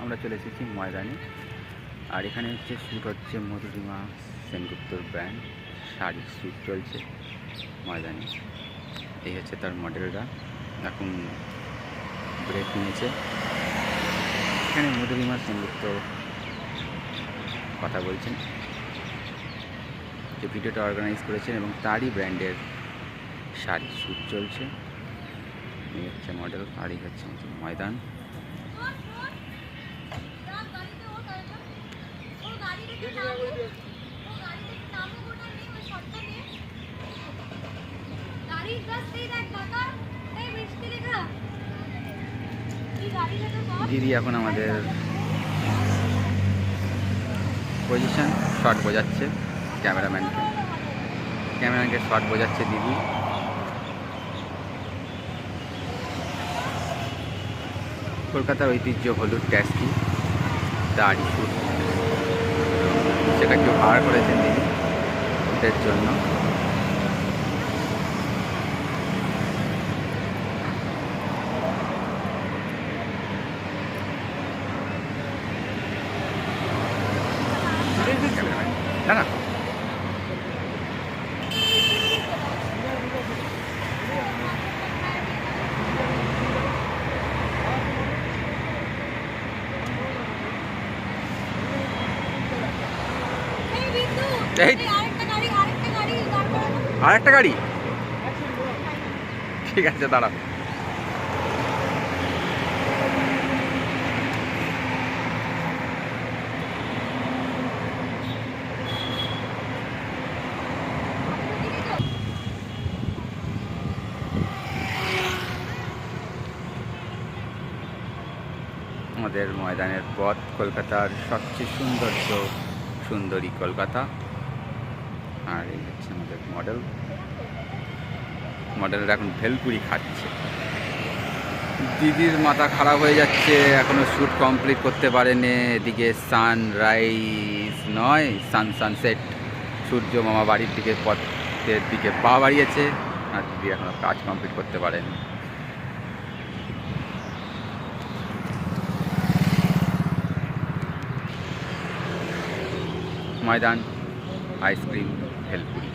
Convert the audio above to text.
আমরা চলে এসেছি ময়দানে। আর এখানে হচ্ছে শ্যুট হচ্ছে মধুরিমা সেনগুপ্তর ব্র্যান্ড শাড়ির শ্যুট চলছে ময়দানে। এই হচ্ছে তার মডেলরা, এখন ব্রেক নিয়েছে। এখানে মধুরিমা সেনগুপ্ত কথা বলছেন, যে ভিডিওটা অর্গানাইজ করেছেন এবং তারই ব্র্যান্ডের শাড়ির শ্যুট চলছে। এই হচ্ছে মডেল আর এই হচ্ছে ময়দান। দিদি এখন আমাদের পজিশন শট বোঝাচ্ছে, ক্যামেরাম্যানকে শট বোঝাচ্ছে দিদি। কলকাতার ঐতিহ্য হলুদ ট্যাক্সি দাড়ি শ্যুট, সেটা কেউ ভাড়া করেছেন দিদি এর জন্য। না না আরেকটা গাড়ি, ঠিক আছে দাঁড়াও। আমাদের ময়দানের পথ কলকাতার সবচেয়ে সুন্দরী কলকাতা। আর এই হচ্ছে আমাদের মডেলরা এখন ভেলপুরি খাচ্ছে। দিদির মাথা খারাপ হয়ে যাচ্ছে, এখনো শ্যুট কমপ্লিট করতে পারেনি। এদিকে সানরাইজ নয়, সানসেট, সূর্য মামা বাড়ির দিকে পথের দিকে পা বাড়িয়েছে, আর দিদি এখনো কাজ কমপ্লিট করতে পারেনি। ময়দান, আইসক্রিম, ভেলপুরি।